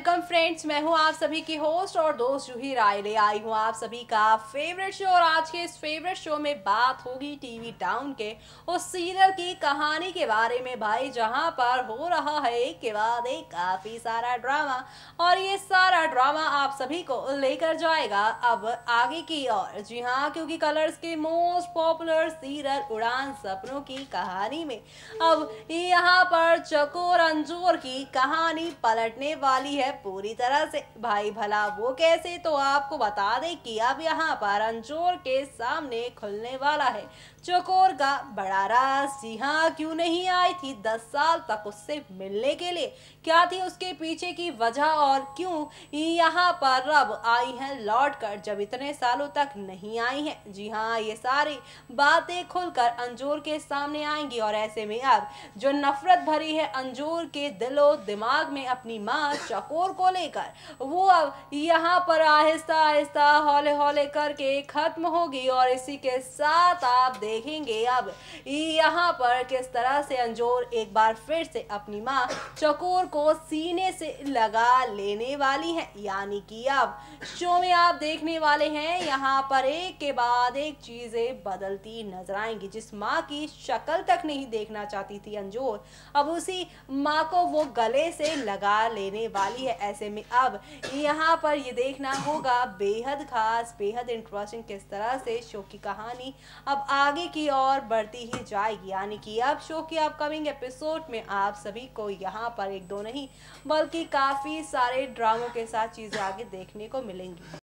Welcome friends, मैं हूं आप सभी की होस्ट और दोस्त जूही राय। ले आई हूं आप सभी का फेवरेट शो और आज के इस फेवरेट शो में बात होगी टीवी टाउन के उस सीरियल की कहानी के बारे में भाई, जहां पर हो रहा है एक के बाद एक काफी सारा ड्रामा। और ये सारा ड्रामा आप सभी को लेकर जाएगा अब आगे की ओर। जी हाँ, क्योंकि कलर्स के मोस्ट पॉपुलर सीरियल उड़ान सपनों की कहानी में अब यहाँ पर चकोर अंजोर की कहानी पलटने वाली है पूरी तरह से। भाई भला वो कैसे, तो आपको बता दें कि अब यहाँ पर अंजोर के सामने खुलने वाला है चकोर का बड़ा राज। जी हाँ, क्यों नहीं आई थी 10 साल तक उससे मिलने के लिए, क्या थी उसके पीछे की वजह और क्यों यहाँ पर अब आई हैं लौट कर जब इतने सालों तक नहीं आई हैं। जी हाँ, ये सारी बातें खुलकर अंजोर के सामने आएंगी और ऐसे में अब जो नफरत भरी है अंजोर के दिलो दिमाग में अपनी माँ चकोर को लेकर, वो अब यहाँ पर आहिस्ता आहिस्ता हौले हौले करके खत्म होगी। और इसी के साथ आप देखेंगे अब यहाँ पर किस तरह से अंजोर एक बार फिर से अपनी माँ चकोर को सीने से लगा लेने वाली है। यानी कि अब शो में आप देखने वाले हैं यहाँ पर एक के बाद एक चीजें बदलती नजर आएंगी। जिस माँ की शक्ल तक नहीं देखना चाहती थी अंजोर, अब उसी माँ को वो गले से लगा लेने वाली है। ऐसे में अब यहाँ पर ये देखना होगा बेहद खास, बेहद इंटरेस्टिंग किस तरह से शो की कहानी अब आगे की ओर बढ़ती ही जाएगी। यानी कि अब शो के अपकमिंग एपिसोड में आप सभी को यहाँ पर एक दो नहीं बल्कि काफी सारे ड्रामों के साथ चीजें आगे देखने को मिलेंगी।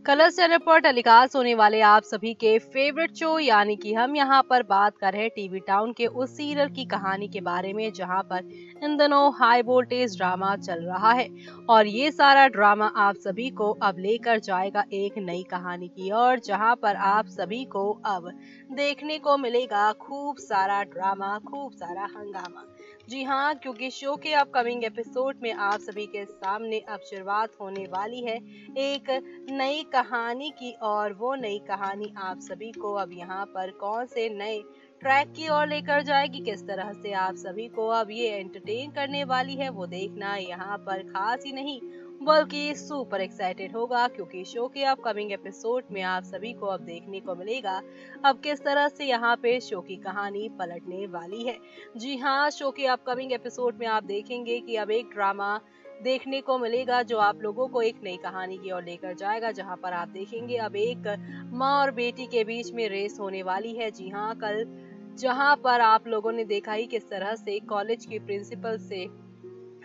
कलर्स चैनल पर टेलीकास्ट होने वाले आप सभी के फेवरेट शो यानी कि हम यहाँ पर बात कर रहे हैं टीवी टाउन के उस सीरियल की कहानी के बारे में जहाँ पर इन दिनों हाई वोल्टेज ड्रामा चल रहा है। और ये सारा ड्रामा आप सभी को अब लेकर जाएगा एक नई कहानी की ओर, जहाँ पर आप सभी को अब देखने को मिलेगा खूब सारा ड्रामा, खूब सारा हंगामा। जी हाँ, क्योंकि शो के अपकमिंग एपिसोड में आप सभी के सामने अब शुरुआत होने वाली है एक नई कहानी की। और वो नई कहानी आप सभी को अब यहाँ पर कौन से नए ट्रैक की ओर लेकर जाएगी, किस तरह से आप सभी को अब ये एंटरटेन करने वाली है, वो देखना यहाँ पर खास ही नहीं बल्कि सुपर एक्साइटेड होगा। क्योंकि शो के अपकमिंग एपिसोड में आप सभी को अब देखने को मिलेगा अब किस तरह से यहाँ पे शो की कहानी पलटने वाली है। जी हाँ, शो के अपकमिंग एपिसोड में आप देखेंगे कि अब एक ड्रामा देखने को मिलेगा जो आप लोगों को एक नई कहानी की ओर लेकर जाएगा, जहां पर आप देखेंगे अब एक माँ और बेटी के बीच में रेस होने वाली है। जी हाँ, कल जहां पर आप लोगों ने देखा ही किस तरह से कॉलेज की प्रिंसिपल से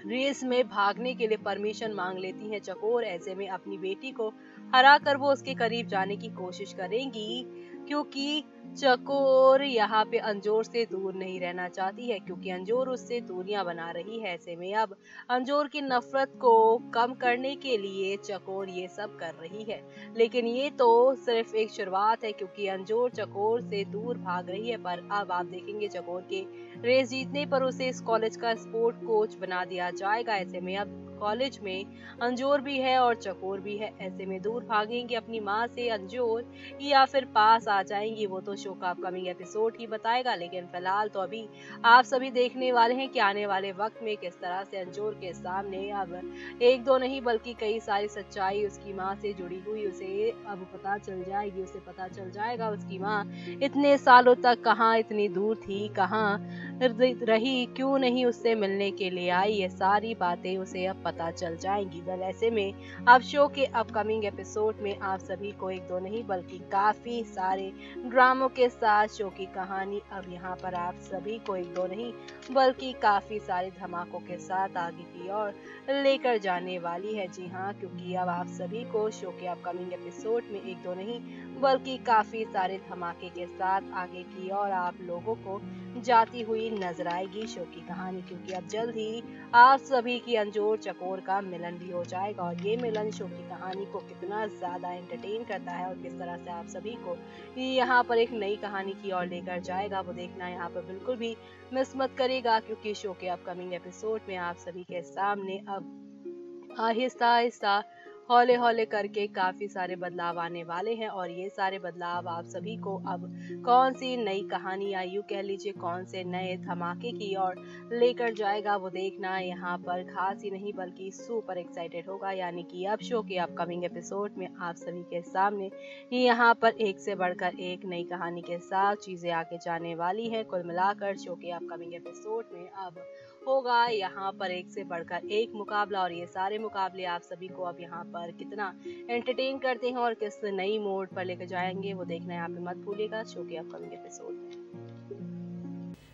रेस में भागने के लिए परमिशन मांग लेती है चकोर। ऐसे में अपनी बेटी को हरा कर वो उसके करीब जाने की कोशिश करेंगी, क्योंकि चकोर यहाँ पे अंजोर से दूर नहीं रहना चाहती है, क्योंकि अंजोर उससे दूरियां बना रही है। ऐसे में अब अंजोर की नफरत को कम करने के लिए चकोर ये सब कर रही है। लेकिन ये तो सिर्फ एक शुरुआत है, क्योंकि अंजोर चकोर से दूर भाग रही है, पर अब आप देखेंगे चकोर के रेस जीतने पर उसे इस कॉलेज का स्पोर्ट कोच बना दिया जाएगा। ऐसे में अब कॉलेज में अंजोर भी है और चकोर भी है। ऐसे में दूर भागेंगे अपनी माँ से अंजोर या फिर पास आ जाएंगी, वो तो शो का अपकमिंग एपिसोड ही बताएगा। लेकिन फिलहाल तो अभी आप सभी देखने वाले हैं कि आने वाले वक्त में किस तरह से अंजोर के सामने अब एक दो नहीं बल्कि कई सारी सच्चाई उसकी माँ से जुड़ी हुई उसे अब पता चल जाएगी। उसे पता चल जाएगा उसकी माँ इतने सालों तक कहाँ इतनी दूर थी, कहाँ रही, क्यों नहीं उससे मिलने के लिए आई, ये सारी बातें उसे अब पता चल जाएंगी। वेल, ऐसे में अब शो के अपकमिंग एपिसोड में आप सभी को एक दो नहीं बल्कि काफी सारे ड्रामों के साथ शो की कहानी अब यहाँ पर आप सभी को एक दो नहीं बल्कि काफी सारे धमाकों के साथ आगे की ओर लेकर जाने वाली है। जी हाँ, क्योंकि अब आप सभी को शो के अपकमिंग एपिसोड में एक दो नहीं बल्कि काफी सारे धमाके के साथ आगे की ओर आप लोगों को जाती हुई नजर आएगी शो की कहानी। क्योंकि अब जल्द ही आप सभी की अंजोर चकोर का मिलन भी हो जाएगा और ये मिलन शो की कहानी को कितना ज्यादा एंटरटेन करता है और किस तरह से आप सभी को यहाँ पर एक नई कहानी की ओर लेकर जाएगा, वो देखना यहाँ पर बिल्कुल भी मिस मत करेगा। क्योंकि शो के अपकमिंग एपिसोड में आप सभी के सामने अब आहिस्ता आहिस्ता हौले हौले करके काफी सारे बदलाव आने वाले हैं और ये सारे बदलाव आप सभी को अब कौन सी नई कहानी या यूं कह लीजिए कौन से नए धमाके की ओर लेकर जाएगा वो देखना यहाँ पर खास ही नहीं बल्कि सुपर एक्साइटेड होगा। यानी कि अब शो के अपकमिंग एपिसोड में आप सभी के सामने यहाँ पर एक से बढ़कर एक नई कहानी के साथ चीजें आगे जाने वाली हैं। कुल मिलाकर शो के अपकमिंग एपिसोड में अब होगा यहाँ पर एक से बढ़कर एक मुकाबला और ये सारे मुकाबले आप सभी को अब यहाँ पर कितना एंटरटेन करते हैं और किस नई मोड पर लेकर जाएंगे वो देखना यहाँ पे मत भूलिएगा शो के अपकमिंग एपिसोड में।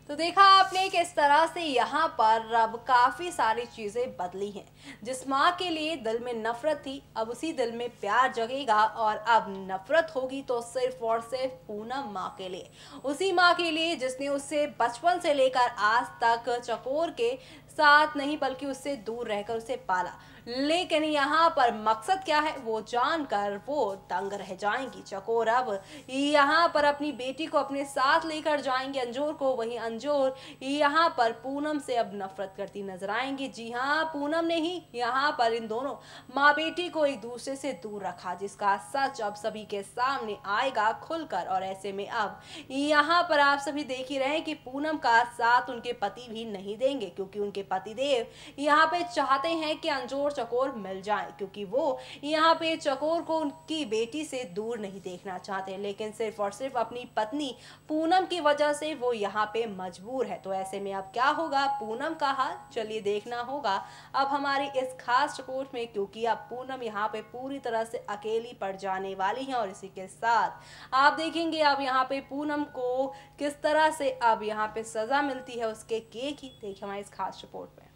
तो देखा आपने किस तरह से यहाँ पर अब काफी सारी चीजें बदली हैं। जिस माँ के लिए दिल में नफरत थी अब उसी दिल में प्यार जगेगा और अब नफरत होगी तो सिर्फ और सिर्फ पूनम माँ के लिए, उसी माँ के लिए जिसने उससे बचपन से लेकर आज तक चकोर के साथ नहीं बल्कि उससे दूर रहकर उसे पाला। लेकिन यहाँ पर मकसद क्या है वो जानकर वो दंग रह जाएंगी। चकोर अब यहाँ पर अपनी बेटी को अपने साथ लेकर जाएंगे अंजोर को, वहीं अंजोर यहाँ पर पूनम से अब नफरत करती नजर आएंगी। जी हाँ, पूनम ने ही यहाँ पर इन दोनों माँ बेटी को एक दूसरे से दूर रखा जिसका सच अब सभी के सामने आएगा खुलकर। और ऐसे में अब यहाँ पर आप सभी देख ही रहे हैं कि पूनम का साथ उनके पति भी नहीं देंगे क्योंकि उनके पतिदेव यहाँ पे चाहते हैं कि अंजोर चकोर मिल जाए क्योंकि वो यहाँ पे चकोर को उनकी बेटी से दूर नहीं देखना चाहते, लेकिन सिर्फ और सिर्फ अपनी पत्नी पूनम की वजह से वो यहाँ पे मजबूर है। तो ऐसे में अब क्या होगा पूनम का हाल, चलिए देखना होगा अब हमारी इस खास रिपोर्ट में, क्योंकि अब पूनम यहाँ पे पूरी तरह से अकेली पड़ जाने वाली है। और इसी के साथ आप देखेंगे अब यहाँ पे पूनम को किस तरह से अब यहाँ पे सजा मिलती है उसके केक की। देखिए हमारी इस खास रिपोर्ट में।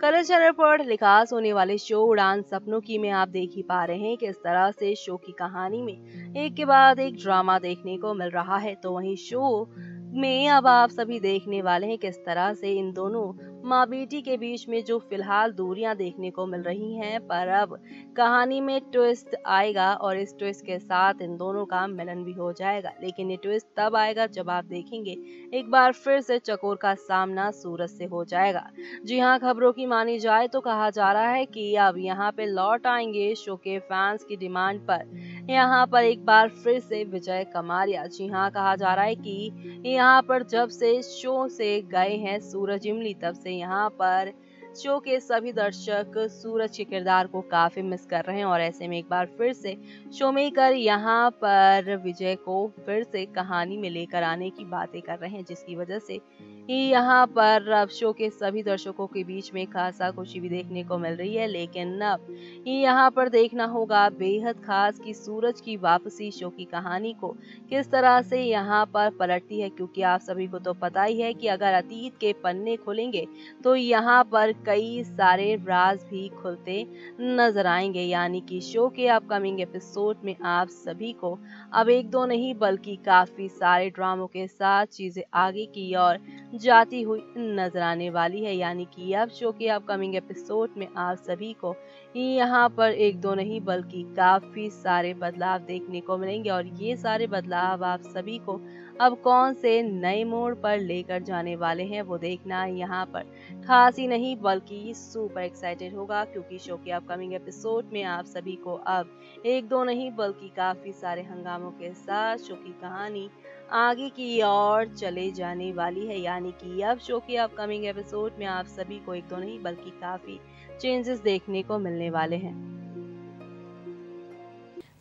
कलर्स चैनल पर टेलीकास्ट होने वाले शो उड़ान सपनों की में आप देख ही पा रहे हैं कि इस तरह से शो की कहानी में एक के बाद एक ड्रामा देखने को मिल रहा है। तो वहीं शो में अब आप सभी देखने वाले हैं किस तरह से इन दोनों माँ बेटी के बीच में जो फिलहाल दूरियां देखने को मिल रही हैं, पर अब कहानी में ट्विस्ट आएगा और इस ट्विस्ट के साथ इन दोनों का मिलन भी हो जाएगा। लेकिन ये ट्विस्ट तब आएगा जब आप देखेंगे एक बार फिर से चकोर का सामना सूरज से हो जाएगा। जी हाँ, खबरों की मानी जाए तो कहा जा रहा है कि अब यहाँ पे लौट आएंगे शो के फैंस की डिमांड पर यहाँ पर एक बार फिर से विजय कमारिया। जी हाँ, कहा जा रहा है कि यहाँ पर जब से शो से गए हैं सूरज इमली तब से यहाँ पर शो के सभी दर्शक सूरज के किरदार को काफी मिस कर रहे हैं और ऐसे में एक बार फिर से शो मेकर यहाँ पर विजय को फिर से कहानी में लेकर आने की बातें कर रहे हैं, जिसकी वजह से यहाँ पर अब शो के सभी दर्शकों के बीच में खासा खुशी भी देखने को मिल रही है। लेकिन अब यहाँ पर देखना होगा बेहद खास कि सूरज की वापसी शो की कहानी को किस तरह से यहाँ पर पलटती है, क्योंकि आप सभी को तो पता ही है कि अगर अतीत के पन्ने खुलेंगे तो यहाँ पर कई सारे राज भी खुलते नजर आएंगे। यानी कि शो के अपकमिंग एपिसोड में आप सभी को अब एक दो नहीं बल्कि काफी सारे ड्रामों के साथ चीजें आगे की ओर जाती हुई नजर आने वाली है। यानी कि अब शो के अपकमिंग एपिसोड में आप सभी को यहाँ पर एक दो नहीं बल्कि काफी सारे बदलाव देखने को मिलेंगे और ये सारे बदलाव आप सभी को अब कौन से नए मोड़ पर लेकर जाने वाले हैं वो देखना यहाँ पर खास ही नहीं बल्कि सुपर एक्साइटेड होगा, क्योंकि शो के अपकमिंग एपिसोड में आप सभी को अब एक दो नहीं बल्कि काफी सारे हंगामों के साथ शो की कहानी आगे की ओर चले जाने वाली है। यानी कि अब शो के अपकमिंग एपिसोड में आप सभी को एक दो नहीं बल्कि काफी चेंजेस देखने को मिलने वाले हैं।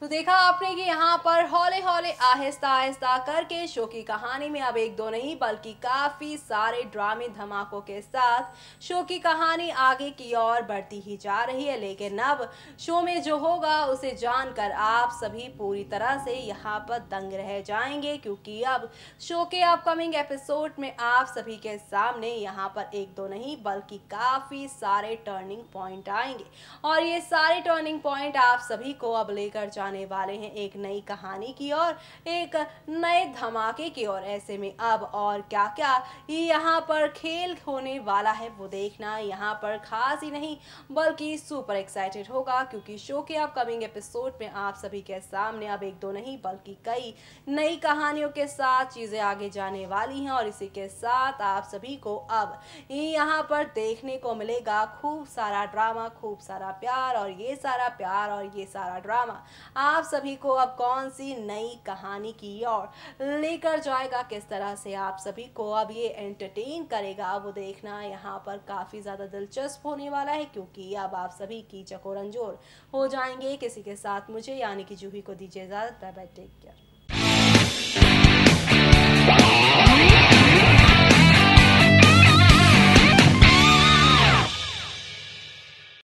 तो देखा आपने कि यहाँ पर हौले हौले आहिस्ता आहिस्ता करके शो की कहानी में अब एक दो नहीं बल्कि काफी सारे ड्रामे धमाकों के साथ शो की कहानी आगे की ओर बढ़ती ही जा रही है। लेकिन अब शो में जो होगा उसे जानकर आप सभी पूरी तरह से यहाँ पर दंग रह जाएंगे, क्योंकि अब शो के अपकमिंग एपिसोड में आप सभी के सामने यहाँ पर एक दो नहीं बल्कि काफी सारे टर्निंग पॉइंट आएंगे और ये सारे टर्निंग पॉइंट आप सभी को अब लेकर जाने वाले हैं एक नई कहानी की और एक नए धमाके की ओर। ऐसे में अब और क्या क्या यहाँ पर खेल होने वाला है वो देखना यहाँ पर खास ही नहीं बल्कि सुपर एक्साइटेड होगा, क्योंकि शो के अपकमिंग एपिसोड में आप सभी के सामने अब एक दो नहीं बल्कि कई नई कहानियों के साथ चीजें आगे जाने वाली हैं। और इसी के साथ आप सभी को अब यहाँ पर देखने को मिलेगा खूब सारा ड्रामा, खूब सारा प्यार, और ये सारा प्यार और ये सारा ड्रामा आप सभी को अब कौन सी नई कहानी की ओर लेकर जाएगा, किस तरह से आप सभी को अब ये एंटरटेन करेगा वो देखना यहाँ पर काफी ज्यादा दिलचस्प होने वाला है। क्योंकि अब आप सभी की चकोरंजोर हो जाएंगे किसी के साथ। मुझे यानी कि जूही को दीजिए इजाजत। Bye bye, take care.